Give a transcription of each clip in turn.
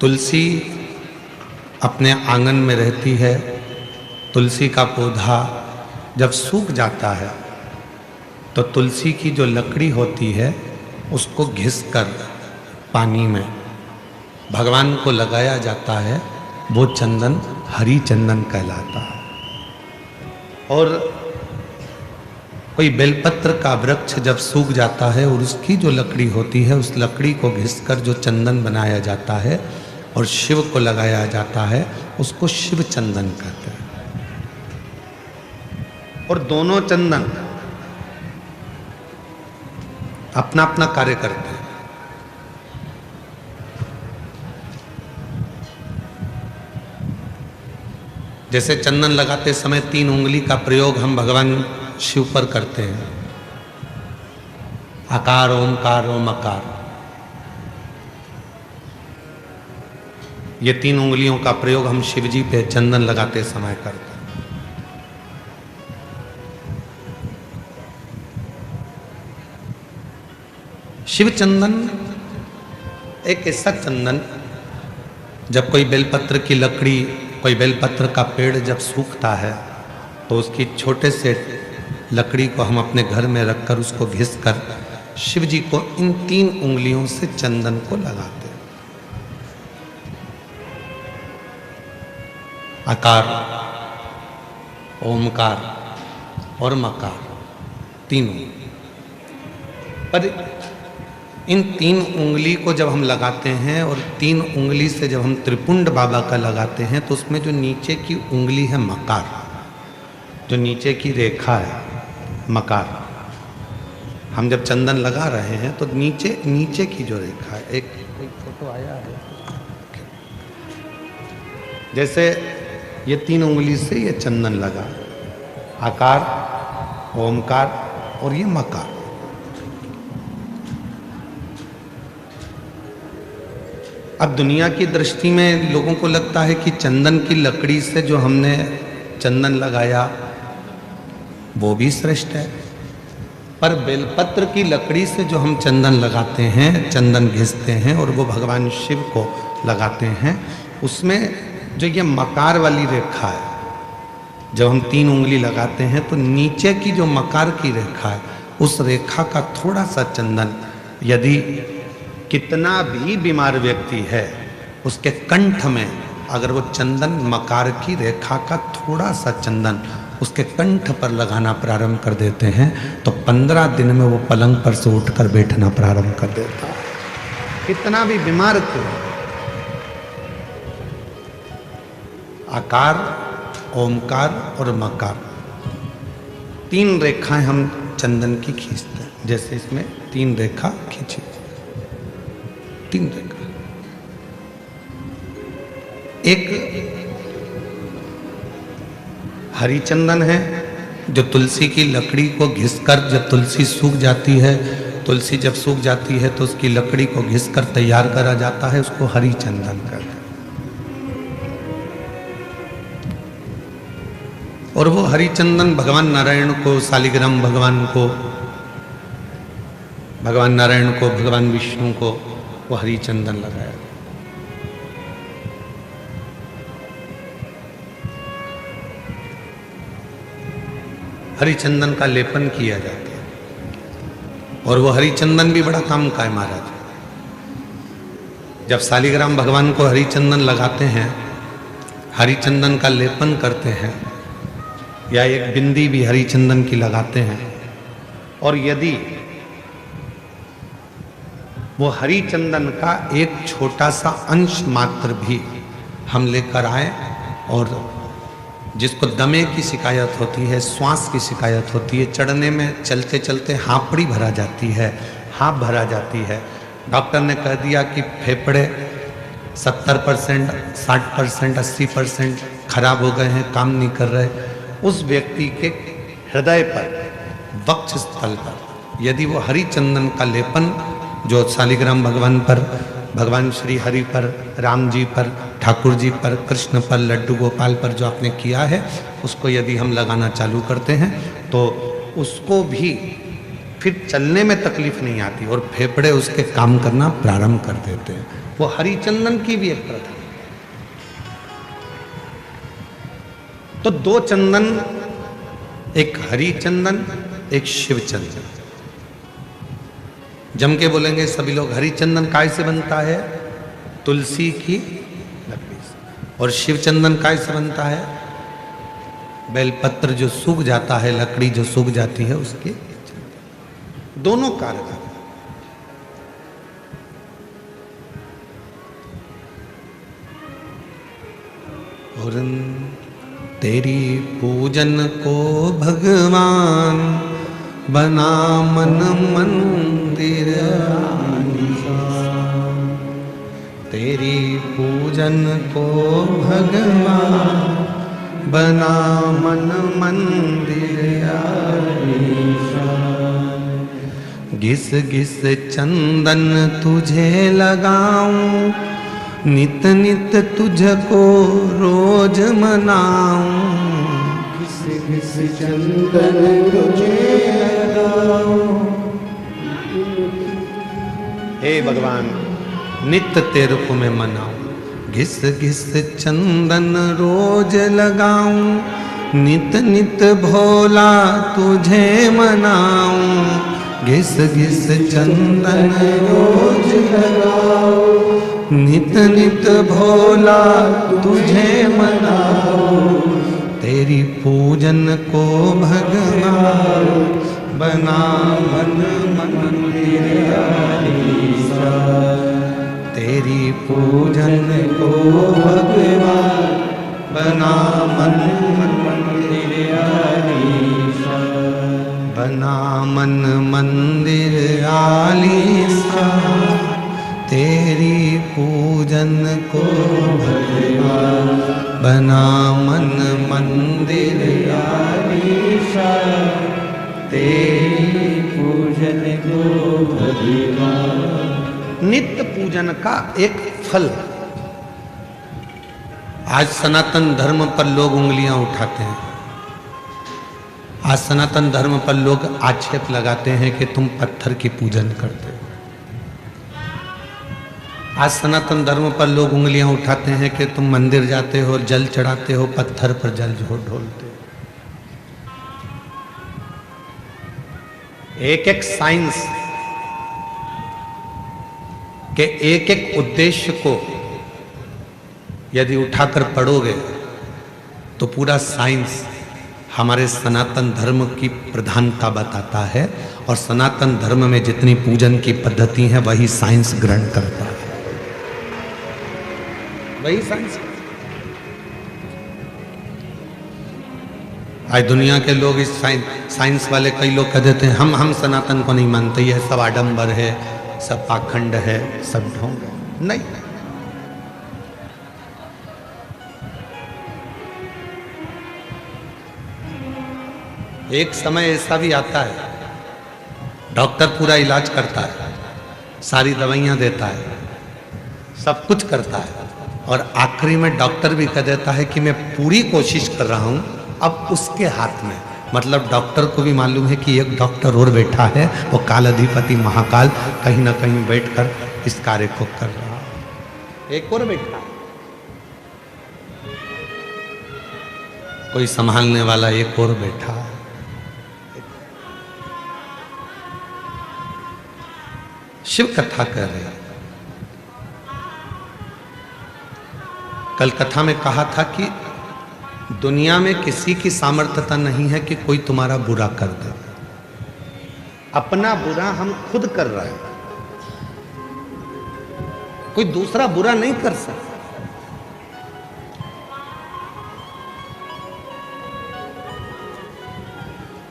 तुलसी अपने आंगन में रहती है। तुलसी का पौधा जब सूख जाता है तो तुलसी की जो लकड़ी होती है उसको घिसकर पानी में भगवान को लगाया जाता है। वो चंदन हरी चंदन कहलाता है। और कोई बेलपत्र का वृक्ष जब सूख जाता है और उसकी जो लकड़ी होती है उस लकड़ी को घिसकर जो चंदन बनाया जाता है और शिव को लगाया जाता है उसको शिव चंदन कहते हैं। और दोनों चंदन अपना अपना कार्य करते हैं। जैसे चंदन लगाते समय 3 उंगली का प्रयोग हम भगवान शिव पर करते हैं। आकार ओमकार ओमकार, ये 3 उंगलियों का प्रयोग हम शिव जी पे चंदन लगाते समय करते हैं। शिव चंदन एक ऐसा चंदन, जब कोई बेलपत्र की लकड़ी, कोई बेलपत्र का पेड़ जब सूखता है तो उसकी छोटे से लकड़ी को हम अपने घर में रखकर उसको घिसकर शिव जी को इन 3 उंगलियों से चंदन को लगाते हैं। आकार, ओमकार और मकार, तीनों। पर इन 3 उंगली को जब हम लगाते हैं और 3 उंगली से जब हम त्रिपुंड बाबा का लगाते हैं तो उसमें जो नीचे की उंगली है मकार, जो नीचे की रेखा है मकार, हम जब चंदन लगा रहे हैं तो नीचे नीचे की जो रेखा है, एक फोटो आया है, जैसे ये 3 उंगली से ये चंदन लगा, आकार, ओमकार और ये मकार। अब दुनिया की दृष्टि में लोगों को लगता है कि चंदन की लकड़ी से जो हमने चंदन लगाया वो भी श्रेष्ठ है, पर बेलपत्र की लकड़ी से जो हम चंदन लगाते हैं, चंदन घिसते हैं और वो भगवान शिव को लगाते हैं, उसमें जो ये मकार वाली रेखा है, जब हम 3 उंगली लगाते हैं तो नीचे की जो मकार की रेखा है उस रेखा का थोड़ा सा चंदन, यदि कितना भी बीमार व्यक्ति है उसके कंठ में अगर वो चंदन मकार की रेखा का थोड़ा सा चंदन उसके कंठ पर लगाना प्रारंभ कर देते हैं तो 15 दिन में वो पलंग पर से उठकर बैठना प्रारंभ कर देता है, कितना भी बीमार क्यों। आकार, ओमकार और मकार, 3 रेखाएं हम चंदन की खींचते हैं। जैसे इसमें 3 रेखा खींची, 3 रेखा। एक हरी चंदन है जो तुलसी की लकड़ी को घिसकर, जब तुलसी सूख जाती है, तुलसी जब सूख जाती है तो उसकी लकड़ी को घिसकर तैयार करा जाता है, उसको हरी चंदन कहते हैं। और वो हरी चंदन भगवान नारायण को, शालिग्राम भगवान को, भगवान नारायण को, भगवान विष्णु को वो हरी चंदन लगाया। हरी चंदन का लेपन किया जाता है और वो हरी चंदन भी बड़ा काम का है महाराज। जब शालिग्राम भगवान को हरी चंदन लगाते हैं, हरी चंदन का लेपन करते हैं, या एक बिंदी भी हरी चंदन की लगाते हैं, और यदि वो हरी चंदन का एक छोटा सा अंश मात्र भी हम लेकर आए, और जिसको दमे की शिकायत होती है, श्वास की शिकायत होती है, चढ़ने में चलते चलते हांपड़ी भरा जाती है, हाँप भरा जाती है, डॉक्टर ने कह दिया कि फेफड़े 70%, 60%, 80% खराब हो गए हैं, काम नहीं कर रहे, उस व्यक्ति के हृदय पर, वक्ष स्थल पर यदि वो हरी चंदन का लेपन जो शालिग्राम भगवान पर, भगवान श्री हरि पर, राम जी पर, ठाकुर जी पर, कृष्ण पर, लड्डू गोपाल पर जो आपने किया है, उसको यदि हम लगाना चालू करते हैं तो उसको भी फिर चलने में तकलीफ नहीं आती और फेफड़े उसके काम करना प्रारंभ कर देते हैं। वो हरिचंदन की भी एक प्रथा। तो दो चंदन, एक हरिचंदन एक शिव चंदन। जम के बोलेंगे सभी लोग, हरिचंदन काय से बनता है? तुलसी की लकड़ी से। और शिव चंदन काय से बनता है? बेलपत्र जो सूख जाता है, लकड़ी जो सूख जाती है उसके। दोनों कारगर। और तेरी पूजन को भगवान बना मन मंदिर तेरी पूजन को भगवान बना मन मंदिर घिस घिस चंदन तुझे लगाऊं, नित नित तुझको रोज मनाऊं। घिस घिस चंदन तुझे लगाऊं, हे भगवान नित्य तेरे को मैं मनाऊं। घिस घिस चंदन रोज लगाऊं, नित नित भोला तुझे मनाऊं। घिस घिस चंदन रोज लगाऊं, नित नित भोला तुझे मनाऊं। तेरी पूजन को भगवान बना मन मंदिर आलीसा। तेरी पूजन को भगवान बना मन मंदिर आलीसा। बना मन मंदिर आलीसा। तेरी पूजन को भगवान बना मन मंदिर आलीसा। तेरी पूजन को भगवान। नित्य पूजन का एक फल। आज सनातन धर्म पर लोग उंगलियां उठाते हैं। आज सनातन धर्म पर लोग आक्षेप लगाते हैं कि तुम पत्थर की पूजन करते हो। आज सनातन धर्म पर लोग उंगलियां उठाते हैं कि तुम मंदिर जाते हो, जल चढ़ाते हो, पत्थर पर जल ढोलते हो। एक एक साइंस के एक एक उद्देश्य को यदि उठाकर पढ़ोगे तो पूरा साइंस हमारे सनातन धर्म की प्रधानता बताता है। और सनातन धर्म में जितनी पूजन की पद्धति है वही साइंस ग्रहण करता है, वही साइंस। आज दुनिया के लोग इस साइंस वाले कई लोग कह देते हैं हम सनातन को नहीं मानते, यह सब आडंबर है, सब पाखंड है, सब ढोंग है। नहीं, एक समय ऐसा भी आता है डॉक्टर पूरा इलाज करता है, सारी दवाइयां देता है, सब कुछ करता है, और आखिरी में डॉक्टर भी कह देता है कि मैं पूरी कोशिश कर रहा हूं, अब उसके हाथ में। मतलब डॉक्टर को भी मालूम है कि एक डॉक्टर और बैठा है, वो काल अधिपति महाकाल कहीं ना कहीं बैठकर इस कार्य को कर रहा है। एक और बैठा, कोई संभालने वाला एक और बैठा है। शिव कथा कर रहे हैं। कल कथा में कहा था कि दुनिया में किसी की सामर्थ्यता नहीं है कि कोई तुम्हारा बुरा कर दे। अपना बुरा हम खुद कर रहे हैं, कोई दूसरा बुरा नहीं कर सकता।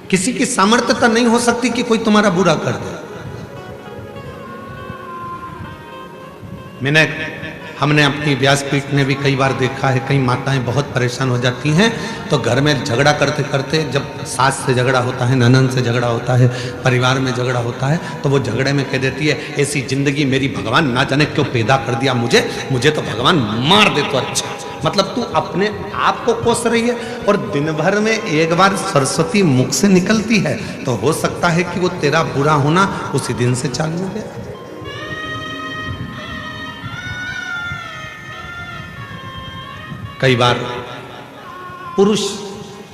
किसी की सामर्थ्यता नहीं हो सकती कि कोई तुम्हारा बुरा कर दे। हमने अपनी व्यासपीठ में भी कई बार देखा है, कई माताएं बहुत परेशान हो जाती हैं तो घर में झगड़ा करते करते, जब सास से झगड़ा होता है, ननद से झगड़ा होता है, परिवार में झगड़ा होता है, तो वो झगड़े में कह देती है ऐसी जिंदगी मेरी भगवान ना जाने क्यों पैदा कर दिया, मुझे तो भगवान मार दे तो अच्छा। मतलब तू अपने आप को कोस रही है, और दिन भर में एक बार सरस्वती मुख से निकलती है तो हो सकता है कि वो तेरा बुरा होना उसी दिन से चालू हो गया। कई बार पुरुष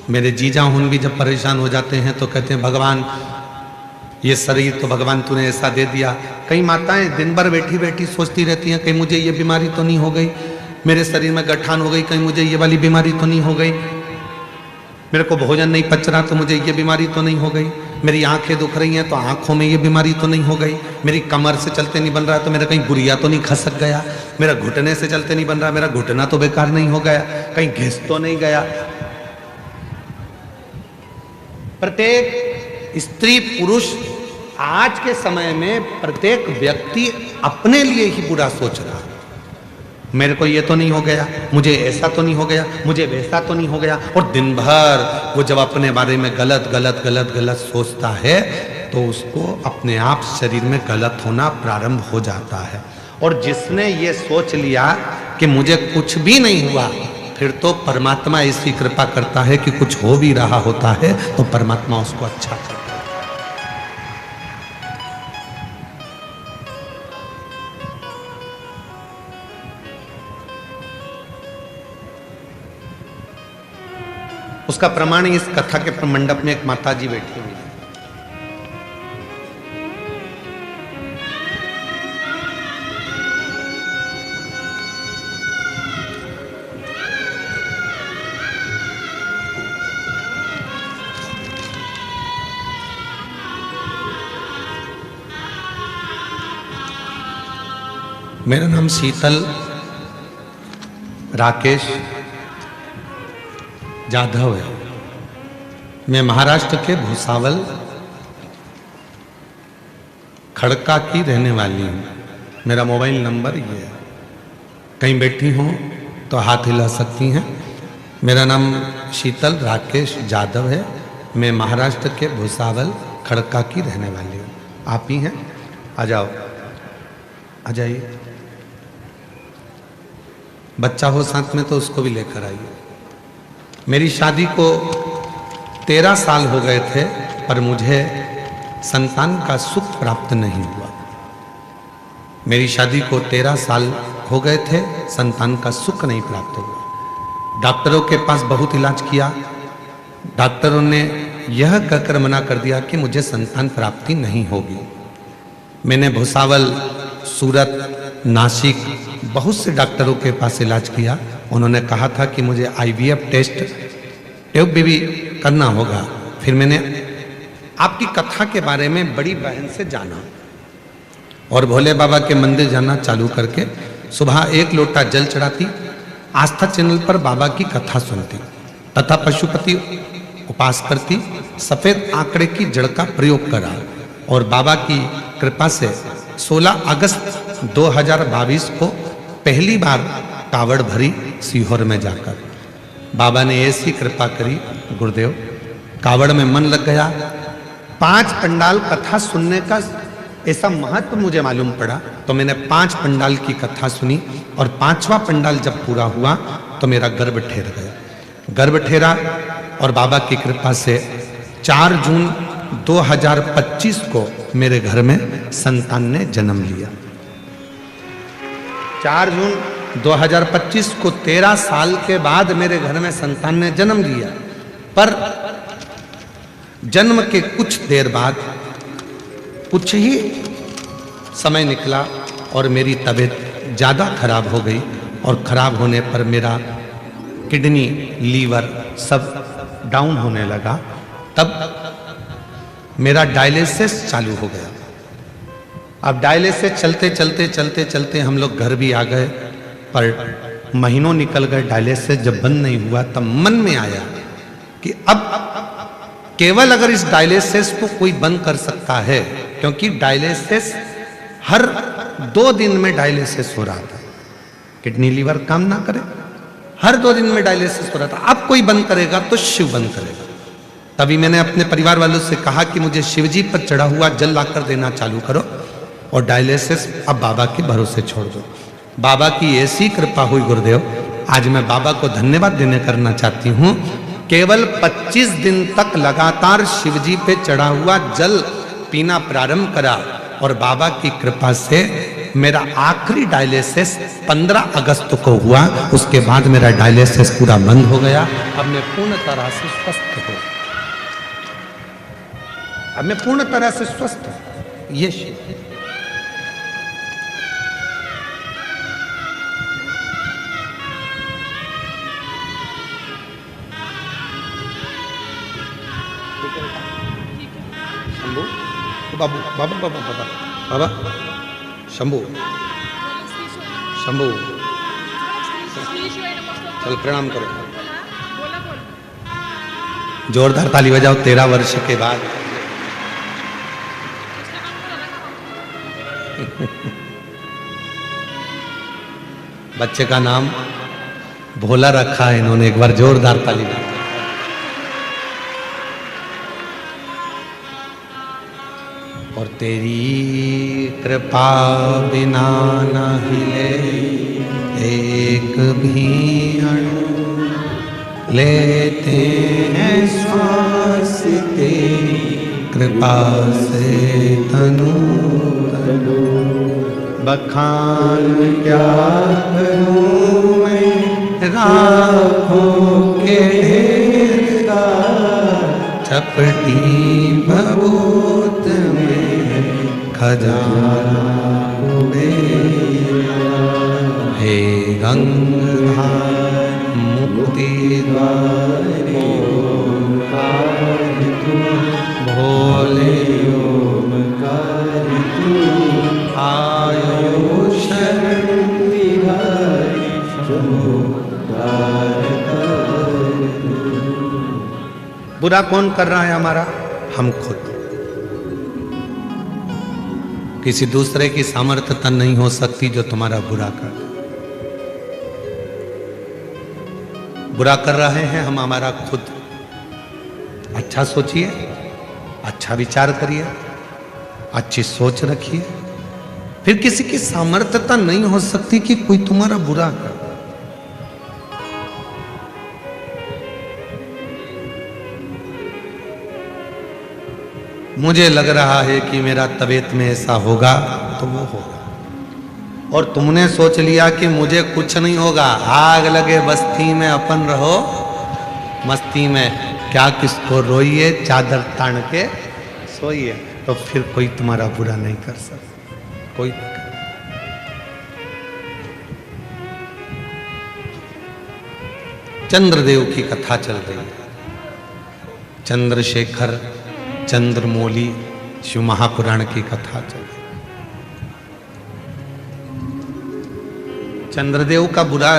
मेरे जीजा हुन भी जब परेशान हो जाते हैं तो कहते हैं भगवान ये शरीर तो भगवान तूने ऐसा दे दिया। कई माताएं दिन भर बैठी बैठी सोचती रहती हैं कहीं मुझे ये बीमारी तो नहीं हो गई, मेरे शरीर में गठान हो गई, कहीं मुझे ये वाली बीमारी तो नहीं हो गई, मेरे को भोजन नहीं पच रहा तो मुझे ये बीमारी तो नहीं हो गई, मेरी आंखें दुख रही हैं तो आंखों में ये बीमारी तो नहीं हो गई, मेरी कमर से चलते नहीं बन रहा तो मेरा कहीं गुरिया तो नहीं खसक गया, मेरा घुटने से चलते नहीं बन रहा मेरा घुटना तो बेकार नहीं हो गया, कहीं घिस तो नहीं गया। प्रत्येक स्त्री पुरुष आज के समय में प्रत्येक व्यक्ति अपने लिए ही बुरा सोच रहा है। मेरे को ये तो नहीं हो गया, मुझे ऐसा तो नहीं हो गया, मुझे वैसा तो नहीं हो गया। और दिन भर वो जब अपने बारे में गलत गलत गलत गलत सोचता है तो उसको अपने आप शरीर में गलत होना प्रारंभ हो जाता है। और जिसने ये सोच लिया कि मुझे कुछ भी नहीं हुआ, फिर तो परमात्मा ऐसी कृपा करता है कि कुछ हो भी रहा होता है तो परमात्मा उसको अच्छा करता है। उसका प्रमाण इस कथा के मंडप में एक माता जी बैठी हुई है। मेरा नाम शीतल राकेश जाधव है। मैं महाराष्ट्र के भुसावल खड़का की रहने वाली हूँ। मेरा मोबाइल नंबर ये है, कहीं बैठी हो तो हाथ हिला सकती हैं। मेरा नाम शीतल राकेश जाधव है। मैं महाराष्ट्र के भुसावल खड़का की रहने वाली हूँ। आप ही हैं? आ जाओ, आ जाइए। बच्चा हो साथ में तो उसको भी लेकर आइए। मेरी शादी को 13 साल हो गए थे पर मुझे संतान का सुख प्राप्त नहीं हुआ। मेरी शादी को 13 साल हो गए थे, संतान का सुख नहीं प्राप्त हुआ। डॉक्टरों के पास बहुत इलाज किया, डॉक्टरों ने यह कहकर मना कर दिया कि मुझे संतान प्राप्ति नहीं होगी। मैंने भुसावल, सूरत, नासिक बहुत से डॉक्टरों के पास इलाज किया। उन्होंने कहा था कि मुझे IVF टेस्ट ट्यूब भी करना होगा। फिर मैंने आपकी कथा के बारे में बड़ी बहन से जाना और भोले बाबा के मंदिर जाना चालू करके सुबह 1 लोटा जल चढ़ाती, आस्था चैनल पर बाबा की कथा सुनती तथा पशुपति उपास करती, सफेद आंकड़े की जड़ का प्रयोग करा और बाबा की कृपा से 16 अगस्त 2022 को पहली बार कावड़ भरी सीहोर में जाकर। बाबा ने ऐसी कृपा करी गुरुदेव, कावड़ में मन लग गया। 5 पंडाल कथा सुनने का ऐसा महत्व मुझे मालूम पड़ा तो मैंने 5 पंडाल की कथा सुनी और 5वां पंडाल जब पूरा हुआ तो मेरा गर्भ ठहर गया। गर्भ ठहरा और बाबा की कृपा से 4 जून 2025 को मेरे घर में संतान ने जन्म लिया। 4 जून 2025 को 13 साल के बाद मेरे घर में संतान ने जन्म लिया। पर जन्म के कुछ देर बाद कुछ ही समय निकला और मेरी तबीयत ज़्यादा खराब हो गई और खराब होने पर मेरा किडनी, लीवर सब डाउन होने लगा। तब मेरा डायलिसिस चालू हो गया। अब डायलिसिस चलते चलते चलते चलते हम लोग घर भी आ गए, पर महीनों निकल गए। डायलिसिस जब बंद नहीं हुआ तब मन में आया कि अब केवल अगर इस डायलिसिस को कोई बंद कर सकता है, क्योंकि डायलिसिस हर 2 दिन में डायलिसिस हो रहा था, किडनी लीवर काम ना करे, हर 2 दिन में डायलिसिस हो रहा था। अब कोई बंद करेगा तो शिव बंद करेगा। तभी मैंने अपने परिवार वालों से कहा कि मुझे शिवजी पर चढ़ा हुआ जल लाकर देना चालू करो और डायलिसिस अब बाबा के भरोसे छोड़ दो। बाबा की ऐसी कृपा हुई गुरुदेव, आज मैं बाबा को धन्यवाद देने करना चाहती हूँ। केवल 25 दिन तक लगातार शिवजी पे चढ़ा हुआ जल पीना प्रारंभ करा और बाबा की कृपा से मेरा आखिरी डायलिसिस 15 अगस्त को हुआ। उसके बाद मेरा डायलिसिस पूरा बंद हो गया। अब मैं पूर्ण तरह से स्वस्थ हूं। अब मैं पूर्ण तरह से स्वस्थ हूं। ये शंभू, बाबू बाबू बाबू बाबा बाबा शंभू शंभू, चल प्रणाम करो, जोरदार ताली बजाओ 13 वर्ष के बाद। बच्चे का नाम भोला रखा है इन्होंने, एक बार जोरदार ताली बजाओ। और तेरी कृपा बिना न हिले एक भी अणु, लेते हैं श्वास तेरी कृपा से तनु तनु। बखान क्या करूं मैं राखों के ढेर का, चपटी भभूत में खजाना मेरा। हे गंगाधर मुक्ति द्वार ओंकार तू, भोले ओंकार तू, आयो शरण तिहारी चमत्कार कर तू। बुरा कौन कर रहा है हमारा? हम खुद। किसी दूसरे की सामर्थ्यता नहीं हो सकती जो तुम्हारा बुरा कर। बुरा कर रहे हैं हम हमारा खुद। अच्छा सोचिए, अच्छा विचार करिए, अच्छी सोच रखिए। फिर किसी की सामर्थ्यता नहीं हो सकती कि कोई तुम्हारा बुरा कर। मुझे लग रहा है कि मेरा तबीयत में ऐसा होगा तो वो होगा, और तुमने सोच लिया कि मुझे कुछ नहीं होगा, आग लगे बस्ती में अपन रहो मस्ती में, क्या किसको रोइए चादर तान के सोइए। तो फिर कोई तुम्हारा बुरा नहीं कर सकता, कोई नहीं कर। चंद्रदेव की कथा चल रही है। चंद्रशेखर चंद्रमौली शिव महापुराण की कथा चल रही। चंद्रदेव का बुरा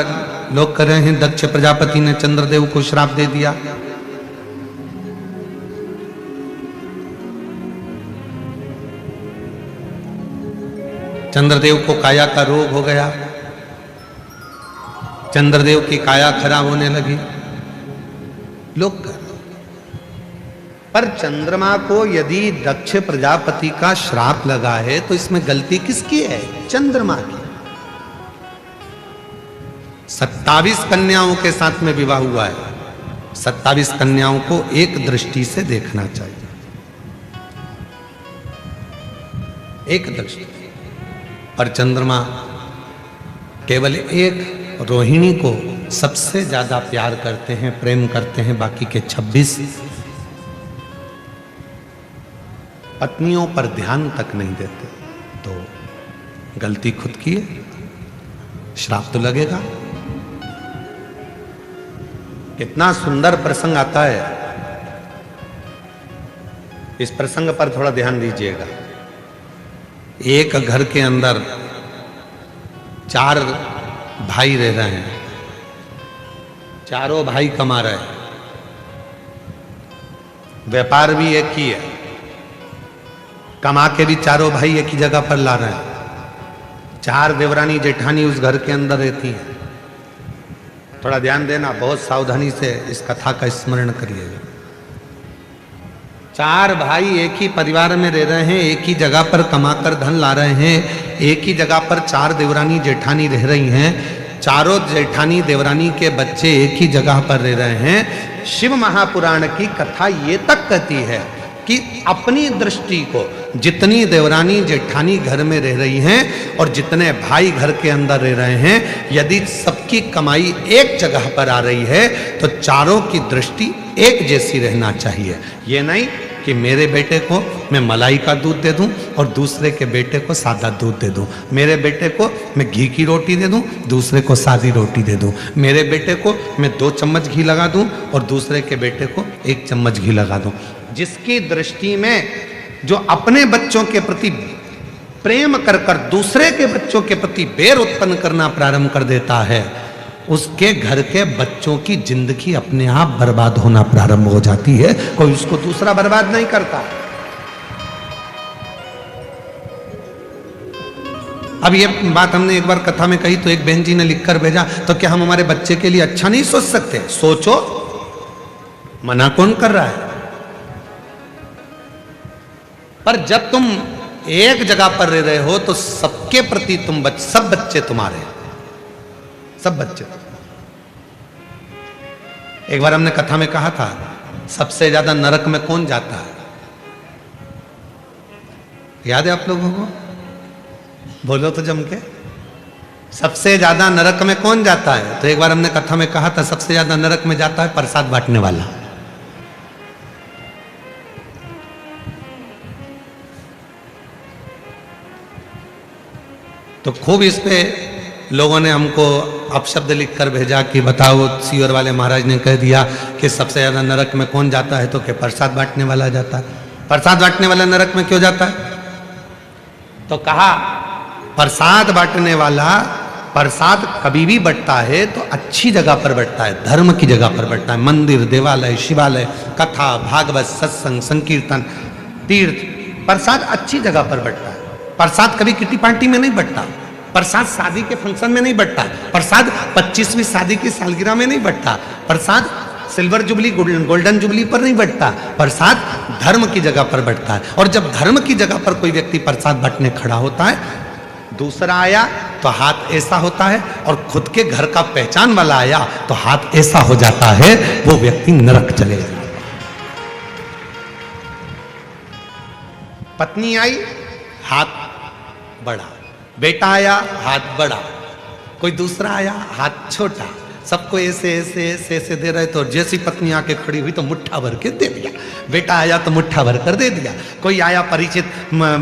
लोग कर रहे हैं। दक्ष प्रजापति ने चंद्रदेव को श्राप दे दिया। चंद्रदेव को काया का रोग हो गया। चंद्रदेव की काया खराब होने लगी। लोग कर, पर चंद्रमा को यदि दक्ष प्रजापति का श्राप लगा है तो इसमें गलती किसकी है? चंद्रमा की। 27 कन्याओं के साथ में विवाह हुआ है। 27 कन्याओं को एक दृष्टि से देखना चाहिए, एक दृष्टि। और चंद्रमा केवल एक रोहिणी को सबसे ज्यादा प्यार करते हैं, प्रेम करते हैं। बाकी के 26 पत्नियों पर ध्यान तक नहीं देते। तो गलती खुद की है, श्राप तो लगेगा। कितना सुंदर प्रसंग आता है। इस प्रसंग पर थोड़ा ध्यान दीजिएगा। एक घर के अंदर 4 भाई रह रहे हैं। चारों भाई कमा रहे हैं, व्यापार भी एक ही है, कमा के भी चारों भाई एक ही जगह पर ला रहे हैं। 4 देवरानी जेठानी उस घर के अंदर रहती हैं। थोड़ा ध्यान देना, बहुत सावधानी से इस कथा का स्मरण करिएगा। 4 भाई एक ही परिवार में रह रहे हैं, एक ही जगह पर कमाकर धन ला रहे हैं। एक ही जगह पर 4 देवरानी जेठानी रह रही हैं। चारों जेठानी देवरानी के बच्चे एक ही जगह पर रह रहे हैं। शिव महापुराण की कथा ये तक कहती है कि अपनी दृष्टि को जितनी देवरानी जेठानी घर में रह रही हैं और जितने भाई घर के अंदर रह रहे हैं, यदि सबकी कमाई एक जगह पर आ रही है तो चारों की दृष्टि एक जैसी रहना चाहिए। ये नहीं कि मेरे बेटे को मैं मलाई का दूध दे दूं और दूसरे के बेटे को सादा दूध दे दूं, मेरे बेटे को मैं घी की रोटी दे दूं, दूसरे को सादी रोटी दे दूं, मेरे बेटे को मैं 2 चम्मच घी लगा दूं और दूसरे के बेटे को 1 चम्मच घी लगा दूं। जिसकी दृष्टि में जो अपने बच्चों के प्रति प्रेम कर कर दूसरे के बच्चों के प्रति बैर उत्पन्न करना प्रारंभ कर देता है, उसके घर के बच्चों की जिंदगी अपने आप बर्बाद होना प्रारंभ हो जाती है। कोई उसको दूसरा बर्बाद नहीं करता। अब ये बात हमने एक बार कथा में कही तो एक बहन जी ने लिखकर भेजा, तो क्या हम हमारे बच्चे के लिए अच्छा नहीं सोच सकते? सोचो, मना कौन कर रहा है? पर जब तुम एक जगह पर रह रहे हो तो सबके प्रति तुम सब बच्चे तुम्हारे हैं, सब बच्चे। एक बार हमने कथा में कहा था, सबसे ज्यादा नरक में कौन जाता है? याद है आप लोगों को? बोलो तो जम के। सबसे ज्यादा नरक में कौन जाता है? तो एक बार हमने कथा में कहा था, सबसे ज्यादा नरक में जाता है प्रसाद बांटने वाला। तो खूब इस पे लोगों ने हमको अपशब्द लिख कर भेजा कि बताओ, सीवर वाले महाराज ने कह दिया कि सबसे ज्यादा नरक में कौन जाता है, तो क्या प्रसाद बांटने वाला जाता है। प्रसाद बांटने वाला नरक में क्यों जाता है? तो कहा प्रसाद बांटने वाला प्रसाद कभी भी बंटता है तो अच्छी जगह पर बंटता है, धर्म की जगह पर बंटता है। मंदिर, देवालय, शिवालय, कथा, भागवत, सत्संग, संकीर्तन, तीर्थ, प्रसाद अच्छी जगह पर बंटता है। प्रसाद कभी किटी पार्टी में नहीं बंटता, प्रसाद शादी के फंक्शन में नहीं बंटता, प्रसाद 25वीं शादी की सालगिरह में नहीं बंटता, प्रसाद सिल्वर जुबली गोल्डन जुबली पर नहीं बंटता, प्रसाद धर्म की जगह पर बंटता है। और जब धर्म की जगह पर कोई व्यक्ति प्रसाद बांटने खड़ा होता है, दूसरा आया तो हाथ ऐसा होता है, और खुद के घर का पहचान वाला आया तो हाथ ऐसा हो जाता है, वो व्यक्ति नरक चले जाता है। पत्नी आई, हाथ बड़ा, बेटा आया, हाथ बड़ा, कोई दूसरा आया, हाथ छोटा, सबको ऐसे ऐसे ऐसे ऐसे दे रहे। तो जैसी पत्नी आके खड़ी हुई तो मुट्ठा भर के दे दिया, बेटा आया तो मुट्ठा भर कर दे दिया, कोई आया परिचित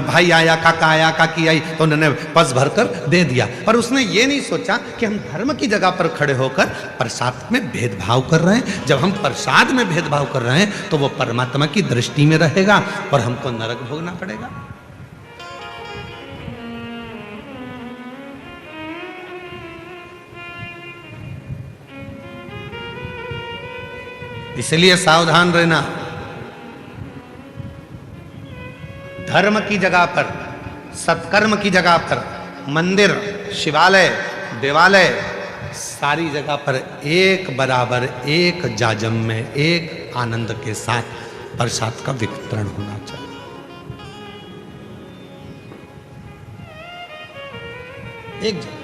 भाई आया, काका आया, काकी आई तो उन्होंने पस भर कर दे दिया। पर उसने ये नहीं सोचा कि हम धर्म की जगह पर खड़े होकर प्रसाद में भेदभाव कर रहे हैं। जब हम प्रसाद में भेदभाव कर रहे हैं तो वो परमात्मा की दृष्टि में रहेगा और हमको नरक भोगना पड़ेगा। इसलिए सावधान रहना। धर्म की जगह पर, सत्कर्म की जगह पर, मंदिर, शिवालय, देवालय, सारी जगह पर एक बराबर, एक जाजम में, एक आनंद के साथ प्रसाद का वितरण होना चाहिए। एक जगह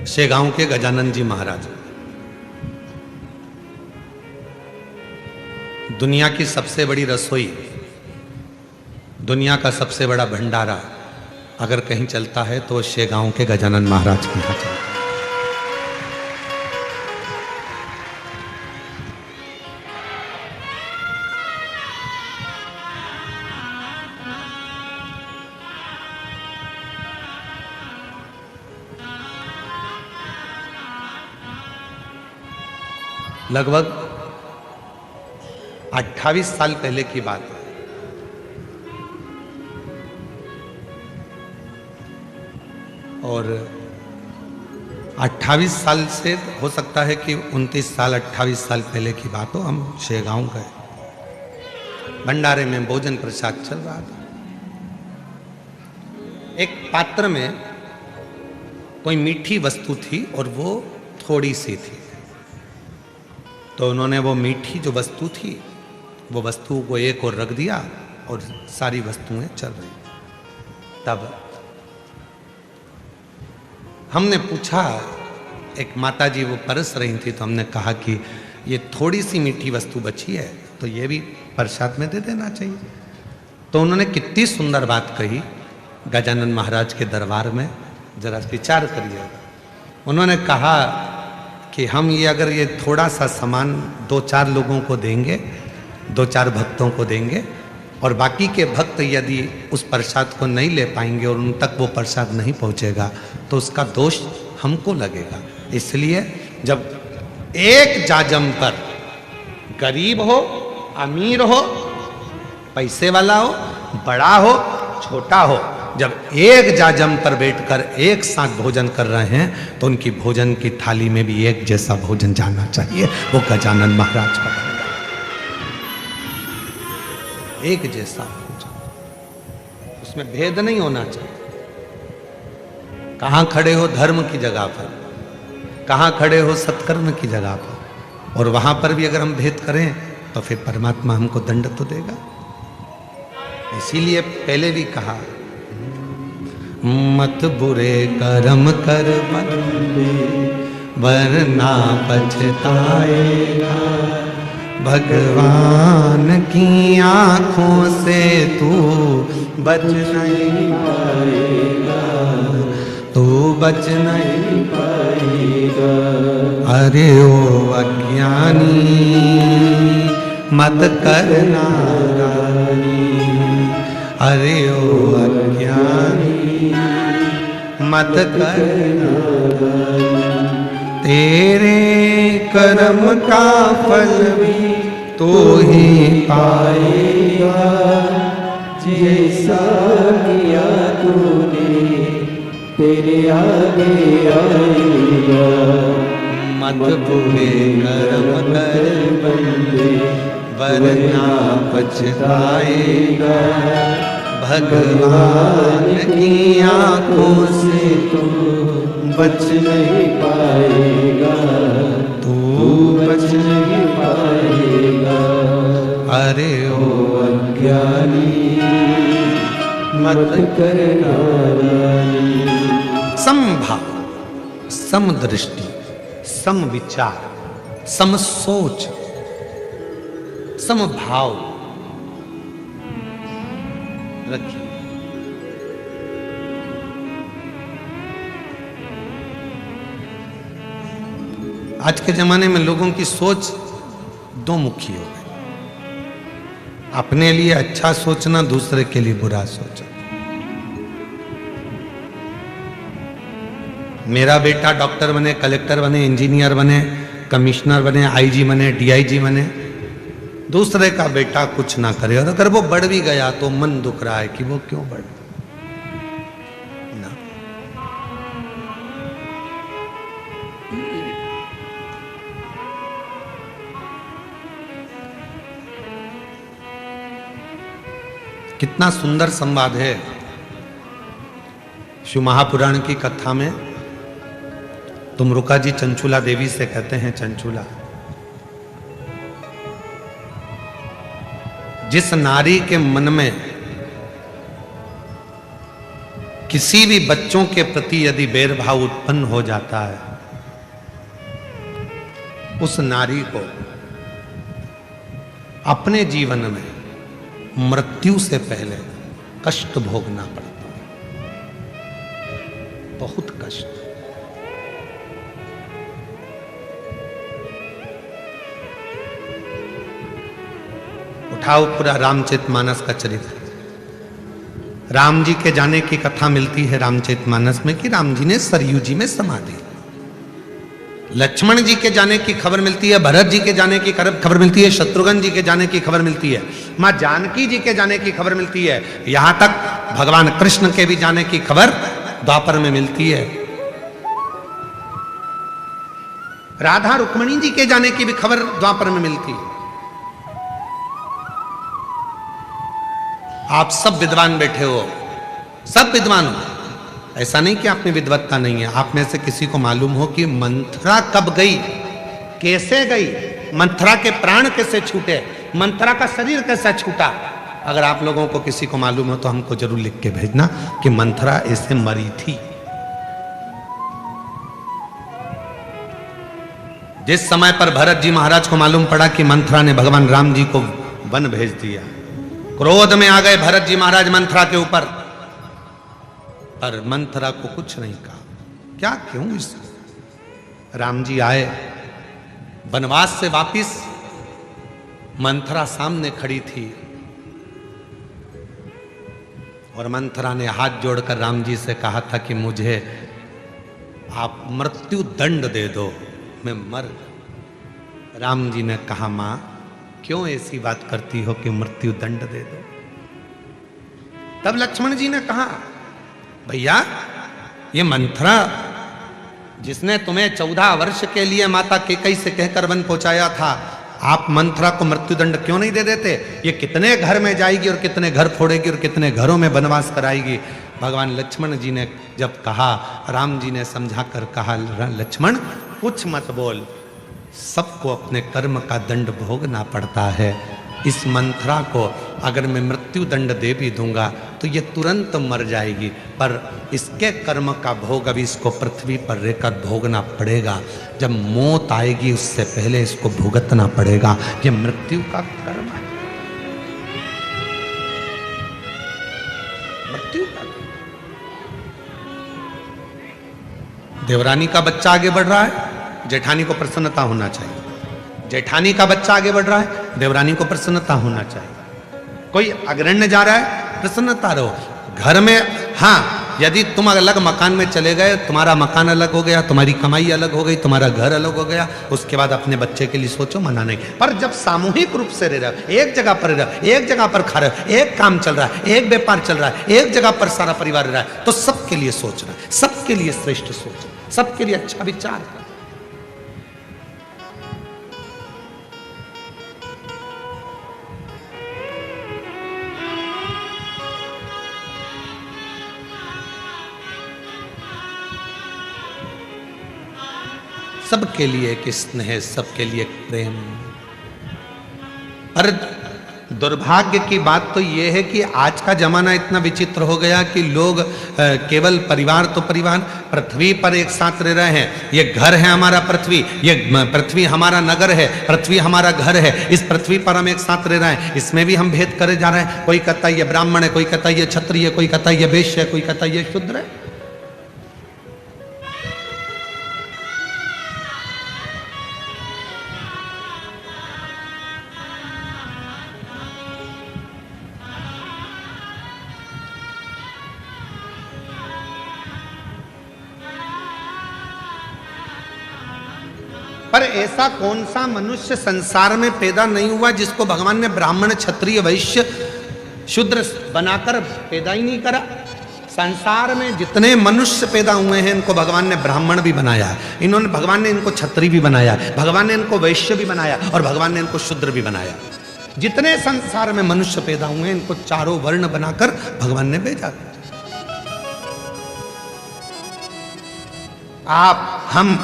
शेगांव के गजानन जी महाराज, दुनिया की सबसे बड़ी रसोई, दुनिया का सबसे बड़ा भंडारा अगर कहीं चलता है तो शेगांव के गजानन महाराज के यहाँ चलता है। लगभग 28 साल पहले की बात है। और 28 साल से हो सकता है कि 29 साल 28 साल पहले की बात हो। हम शेगांव गए, भंडारे में भोजन प्रसाद चल रहा था। एक पात्र में कोई मीठी वस्तु थी और वो थोड़ी सी थी। तो उन्होंने वो मीठी जो वस्तु थी, वो वस्तु को एक और रख दिया और सारी वस्तुएं चल रही। तब हमने पूछा, एक माता जी वो परस रही थी, तो हमने कहा कि ये थोड़ी सी मीठी वस्तु बची है तो ये भी प्रसाद में दे देना चाहिए। तो उन्होंने कितनी सुंदर बात कही गजानन महाराज के दरबार में, जरा विचार करिए। उन्होंने कहा कि हम ये अगर ये थोड़ा सा सामान 2-4 लोगों को देंगे, 2-4 भक्तों को देंगे, और बाकी के भक्त यदि उस प्रसाद को नहीं ले पाएंगे और उन तक वो प्रसाद नहीं पहुंचेगा तो उसका दोष हमको लगेगा। इसलिए जब एक जाजम पर गरीब हो, अमीर हो, पैसे वाला हो, बड़ा हो, छोटा हो, जब एक जाजम पर बैठकर एक साथ भोजन कर रहे हैं तो उनकी भोजन की थाली में भी एक जैसा भोजन जाना चाहिए। वो गजानन महाराज का भोजन एक जैसा भोजन, उसमें भेद नहीं होना चाहिए। कहां खड़े हो धर्म की जगह पर, कहां खड़े हो सत्कर्म की जगह पर, और वहां पर भी अगर हम भेद करें तो फिर परमात्मा हमको दंड तो देगा। इसीलिए पहले भी कहा, मत बुरे कर्म कर बंदे वरना पछताएगा, भगवान की आंखों से तू बच नहीं पाएगा, तू बच नहीं पाएगा। अरे ओ अज्ञानी मत करना रानी, अरे ओ अज्ञानी मत करना रानी, तेरे कर्म का फल भी तो ही पाएगा, जैसा किया तूने तेरे आगे आएगा। मत बुरे कर्म कर बंदे वरना पछताएगा, भगवान की आंखों से तू बच नहीं पाएगा, तू बच नहीं पाएगा। अरे ओ अज्ञानी मत करना रानी। समभाव, समदृष्टि, समविचार, समसोच, समभाव रखिए। आज के जमाने में लोगों की सोच दो मुखी हो गई, अपने लिए अच्छा सोचना, दूसरे के लिए बुरा सोचना। मेरा बेटा डॉक्टर बने, कलेक्टर बने, इंजीनियर बने, कमिश्नर बने, आईजी बने, डीआईजी बने, दूसरे का बेटा कुछ ना करे, और अगर वो बढ़ भी गया तो मन दुख रहा है कि वो क्यों बढ़ ना। कितना सुंदर संवाद है शिव महापुराण की कथा में। तुमरुका जी चंचूला देवी से कहते हैं, चंचूला, जिस नारी के मन में किसी भी बच्चों के प्रति यदि बैरभाव उत्पन्न हो जाता है, उस नारी को अपने जीवन में मृत्यु से पहले कष्ट भोगना पड़ता है, बहुत कष्ट। उठाओ पूरा रामचरितमानस का चरित्र। राम जी के जाने की कथा मिलती है रामचरितमानस में कि राम जी ने सरयू जी में समाधि। लक्ष्मण जी के जाने की खबर मिलती है, भरत जी के जाने की खबर मिलती है, शत्रुघ्न जी के जाने की खबर मिलती है, मां जानकी जी के जाने की खबर मिलती है, यहां तक भगवान कृष्ण के भी जाने की खबर द्वापर में मिलती है। राधा रुक्मणी जी के जाने की भी खबर द्वापर में मिलती है। आप सब विद्वान बैठे हो, सब विद्वान हो, ऐसा नहीं कि आप में विद्वत्ता नहीं है। आप में से किसी को मालूम हो कि मंथरा कब गई, कैसे गई, मंथरा के प्राण कैसे छूटे, मंथरा का शरीर कैसा छूटा? अगर आप लोगों को किसी को मालूम हो तो हमको जरूर लिख के भेजना कि मंथरा ऐसे मरी थी। जिस समय पर भरत जी महाराज को मालूम पड़ा कि मंथरा ने भगवान राम जी को वन भेज दिया, क्रोध में आ गए भरत जी महाराज मंथरा के ऊपर, पर मंथरा को कुछ नहीं कहा। क्या क्यों? इस राम जी आए वनवास से वापिस, मंथरा सामने खड़ी थी और मंथरा ने हाथ जोड़कर राम जी से कहा था कि मुझे आप मृत्यु दंड दे दो, मैं मर। राम जी ने कहा, मां क्यों ऐसी बात करती हो कि मृत्यु दंड दे दो? तब लक्ष्मण जी ने कहा, भैया ये मंथरा जिसने तुम्हें 14 वर्ष के लिए माता केकई से कहकर वन पहुंचाया था, आप मंथरा को मृत्युदंड क्यों नहीं दे देते? ये कितने घर में जाएगी और कितने घर फोड़ेगी और कितने घरों में वनवास कराएगी। भगवान लक्ष्मण जी ने जब कहा, राम जी ने समझा कर कहा, लक्ष्मण कुछ मत बोल, सबको अपने कर्म का दंड भोगना पड़ता है। इस मंथरा को अगर मैं मृत्यु दंड दे भी दूंगा तो ये तुरंत मर जाएगी, पर इसके कर्म का भोग अभी इसको पृथ्वी पर रहकर भोगना पड़ेगा। जब मौत आएगी उससे पहले इसको भुगतना पड़ेगा। ये मृत्यु का कर्म है, मृत्यु का। देवरानी का बच्चा आगे बढ़ रहा है, जेठानी को प्रसन्नता होना चाहिए। जेठानी का बच्चा आगे बढ़ रहा है, देवरानी को प्रसन्नता होना चाहिए। कोई अग्रण्य जा रहा है, प्रसन्नता रहो। घर में हाँ, यदि तुम अलग मकान में चले गए, तुम्हारा मकान अलग हो गया, तुम्हारी कमाई अलग हो गई, तुम्हारा घर अलग हो गया, उसके बाद अपने बच्चे के लिए सोचो, मना नहीं। पर जब सामूहिक रूप से रह रहे हो, एक जगह पर रह रहे हो, एक जगह पर खा रहे हो, एक काम चल रहा है, एक व्यापार चल रहा है, एक जगह पर सारा परिवार रह रहा है, तो सबके लिए सोच रहा है, सबके लिए श्रेष्ठ सोच, सबके लिए अच्छा विचार। सबके लिए एक स्नेह, सबके लिए एक प्रेम। पर दुर्भाग्य की बात तो यह है कि आज का जमाना इतना विचित्र हो गया कि लोग केवल परिवार तो परिवार, पृथ्वी पर एक साथ रह रहे हैं। ये घर है हमारा पृथ्वी, ये पृथ्वी हमारा नगर है, पृथ्वी हमारा घर है, इस पृथ्वी पर हम एक साथ रह रहे हैं। इसमें भी हम भेद करे जा रहे हैं। कोई कहता है ये ब्राह्मण है, कोई कहता है ये क्षत्रिय है, कोई कहता है ये वैश्य है, कोई कहता है ये शूद्र है। पर ऐसा कौन सा मनुष्य संसार में पैदा नहीं हुआ जिसको भगवान ने ब्राह्मण, क्षत्रिय, वैश्य, शूद्र बनाकर पैदा ही नहीं करा? संसार में जितने मनुष्य पैदा हुए हैं इनको भगवान ने ब्राह्मण भी बनाया है, इन्होंने भगवान ने इनको क्षत्रिय भी बनाया, भगवान ने इनको वैश्य भी बनाया और भगवान ने इनको शूद्र भी बनाया। जितने संसार में मनुष्य पैदा हुए हैं इनको चारों वर्ण बनाकर भगवान ने भेजा। आप हम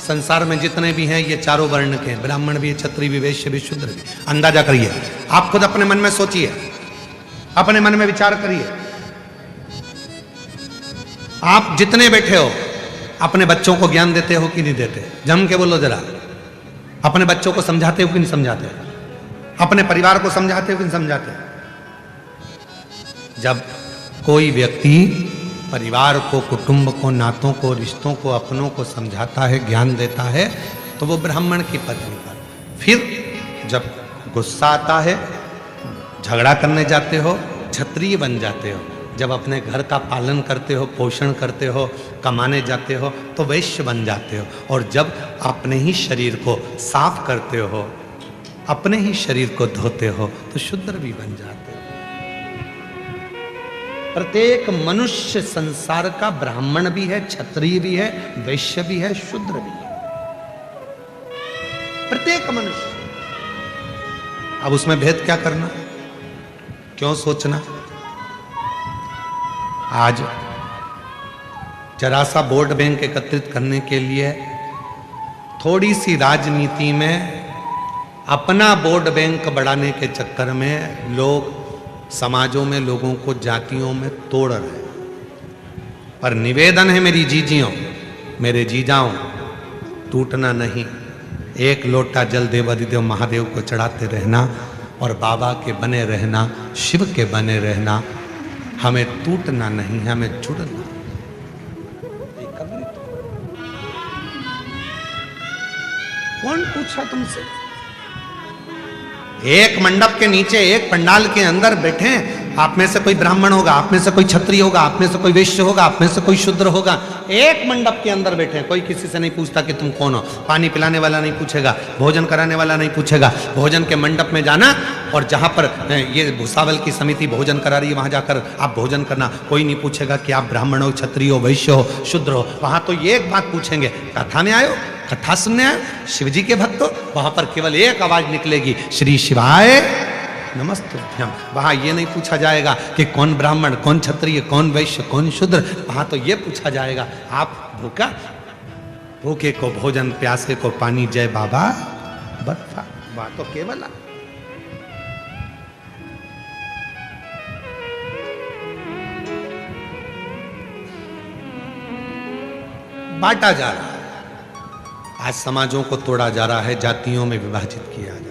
संसार में जितने भी हैं ये चारों वर्ण के, ब्राह्मण भी, क्षत्रिय भी, वैश्य भी, शूद्र भी। अंदाजा करिए, आप खुद अपने मन में सोचिए, अपने मन में विचार करिए। आप जितने बैठे हो अपने बच्चों को ज्ञान देते हो कि नहीं देते? जम के बोलो जरा। अपने बच्चों को समझाते हो कि नहीं समझाते? अपने परिवार को समझाते हो कि नहीं समझाते? जब कोई व्यक्ति परिवार को, कुटुंब को, नातों को, रिश्तों को, अपनों को समझाता है, ज्ञान देता है, तो वो ब्राह्मण की पदवी पर। फिर जब गुस्सा आता है, झगड़ा करने जाते हो, क्षत्रिय बन जाते हो। जब अपने घर का पालन करते हो, पोषण करते हो, कमाने जाते हो, तो वैश्य बन जाते हो। और जब अपने ही शरीर को साफ करते हो, अपने ही शरीर को धोते हो, तो शूद्र भी बन जाते हो। प्रत्येक मनुष्य संसार का ब्राह्मण भी है, क्षत्रिय भी है, वैश्य भी है, शूद्र भी है। प्रत्येक मनुष्य। अब उसमें भेद क्या करना, क्यों सोचना? आज जरा सा वोट बैंक एकत्रित करने के लिए थोड़ी सी राजनीति में अपना वोट बैंक बढ़ाने के चक्कर में लोग समाजों में, लोगों को जातियों में तोड़ रहे हैं। पर निवेदन है मेरी जीजियों, मेरे जीजाओं, टूटना नहीं, एक लोटा जल देवाधिदेव महादेव को चढ़ाते रहना और बाबा के बने रहना, शिव के बने रहना। हमें टूटना नहीं, हमें जुड़ना। कौन पूछा तुमसे? एक मंडप के नीचे, एक पंडाल के अंदर बैठे, आप में से कोई ब्राह्मण होगा, आप में से कोई क्षत्रिय होगा, आप में से कोई वैश्य होगा, आप में से कोई शूद्र होगा। एक मंडप के अंदर बैठे, कोई किसी से नहीं पूछता कि तुम कौन हो। पानी पिलाने वाला नहीं पूछेगा, भोजन कराने वाला नहीं पूछेगा। भोजन के मंडप में जाना और जहां पर ये भुसावल की समिति भोजन करा रही है वहां जाकर आप भोजन करना। कोई नहीं पूछेगा कि आप ब्राह्मण हो, क्षत्रिय हो, वैश्य हो, शूद्र हो। वहां तो ये एक बात पूछेंगे, कथा में आयो, कथा सुनने आए, शिव जी के भक्त हो। वहां पर केवल एक आवाज निकलेगी, श्री शिवाय नमस्तुभ्यम। वहां ये नहीं पूछा जाएगा कि कौन ब्राह्मण, कौन क्षत्रिय, कौन वैश्य, कौन शूद्र। वहां तो ये पूछा जाएगा, आप भूखा? भूखे को भोजन, प्यासे को पानी, जय बाबा बर्फा। बात तो केवल बांटा जा रहा है। आज समाजों को तोड़ा जा रहा है, जातियों में विभाजित किया जा रहा है।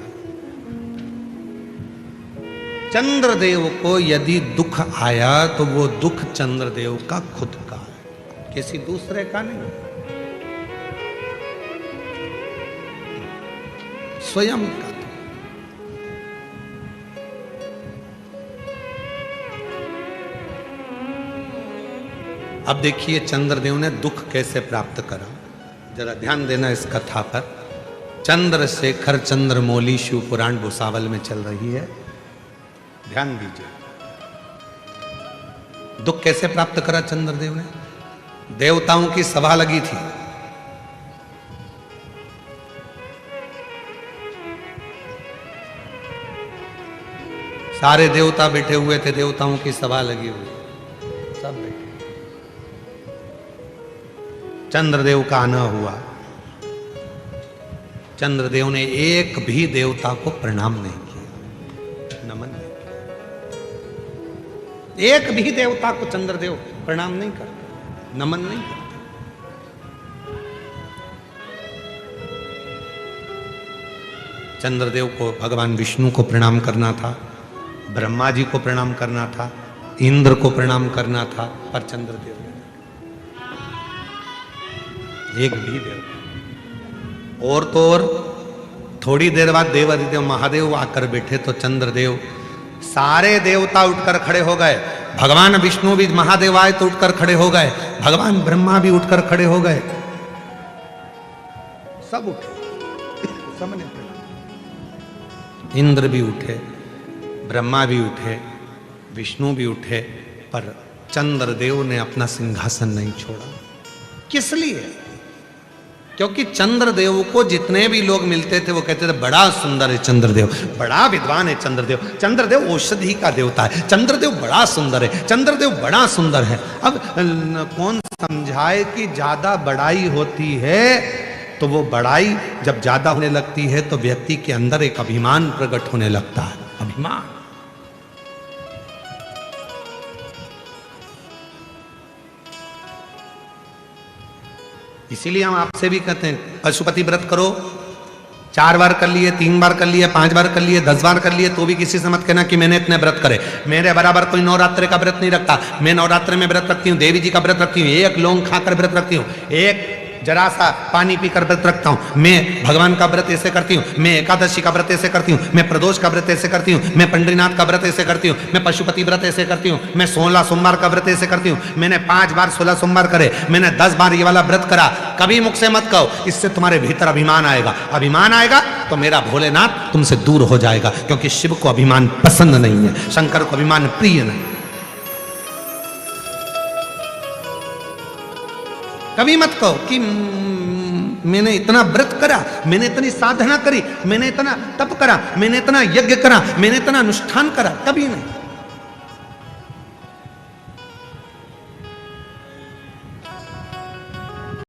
चंद्रदेव को यदि दुख आया तो वो दुख चंद्रदेव का खुद का है, किसी दूसरे का नहीं, स्वयं का। अब देखिए चंद्रदेव ने दुख कैसे प्राप्त करा, जरा ध्यान देना इस कथा पर। चंद्रशेखर चंद्रमौली शिव पुराण भुसावल में चल रही है, ध्यान दीजिए। दुख कैसे प्राप्त करा चंद्रदेव ने? देवताओं की सभा लगी थी, सारे देवता बैठे हुए थे, देवताओं की सभा लगी हुई, सब बैठे। चंद्रदेव का आना हुआ, चंद्रदेव ने एक भी देवता को प्रणाम नहीं किया, नमन नहीं किया। एक भी देवता को चंद्रदेव प्रणाम नहीं करते, नमन नहीं करते। चंद्रदेव को भगवान विष्णु को प्रणाम करना था, ब्रह्मा जी को प्रणाम करना था, इंद्र को प्रणाम करना था, पर चंद्रदेव एक भी देव। और तो और थोड़ी देर बाद देवाधिदेव महादेव आकर बैठे तो चंद्रदेव, सारे देवता उठकर खड़े हो गए। भगवान विष्णु भी, महादेव आए तो उठकर खड़े हो गए, भगवान ब्रह्मा भी उठकर खड़े हो गए, सब उठे, सबने प्रणाम। इंद्र भी उठे, ब्रह्मा भी उठे, विष्णु भी उठे, पर चंद्रदेव ने अपना सिंहासन नहीं छोड़ा। किस लिए? क्योंकि चंद्रदेव को जितने भी लोग मिलते थे वो कहते थे बड़ा सुंदर है चंद्रदेव, बड़ा विद्वान है चंद्रदेव, चंद्रदेव औषधि का देवता है, चंद्रदेव बड़ा सुंदर है, चंद्रदेव बड़ा सुंदर है। अब कौन समझाए कि ज्यादा बड़ाई होती है तो वो बड़ाई जब ज्यादा होने लगती है तो व्यक्ति के अंदर एक अभिमान प्रकट होने लगता है, अभिमान। इसीलिए हम आपसे भी कहते हैं पशुपति व्रत करो, 4 बार कर लिए, 3 बार कर लिए, 5 बार कर लिए, 10 बार कर लिए, तो भी किसी से मत कहना कि मैंने इतने व्रत करे। मेरे बराबर कोई नवरात्रि का व्रत नहीं रखता। मैं नवरात्रि में व्रत रखती हूँ, देवी जी का व्रत रखती हूँ, एक लौंग खाकर व्रत रखती हूँ, एक जरा सा पानी पीकर व्रत रखता हूँ। मैं भगवान का व्रत ऐसे करती हूँ, मैं एकादशी का व्रत ऐसे करती हूँ, मैं प्रदोष का व्रत ऐसे करती हूँ, मैं पंडरीनाथ का व्रत ऐसे करती हूँ, मैं पशुपति व्रत ऐसे करती हूँ, मैं 16 सोमवार का व्रत ऐसे करती हूँ। मैंने 5 बार 16 सोमवार करे, मैंने 10 बार ये वाला व्रत करा। कभी मुख से मत कहो, इससे तुम्हारे भीतर अभिमान आएगा। अभिमान आएगा तो मेरा भोलेनाथ तुमसे दूर हो जाएगा, क्योंकि शिव को अभिमान पसंद नहीं है, शंकर को अभिमान प्रिय नहीं। कभी मत कहो कि मैंने इतना व्रत करा, मैंने इतनी साधना करी, मैंने इतना तप करा, मैंने इतना यज्ञ करा, मैंने इतना अनुष्ठान करा, कभी नहीं।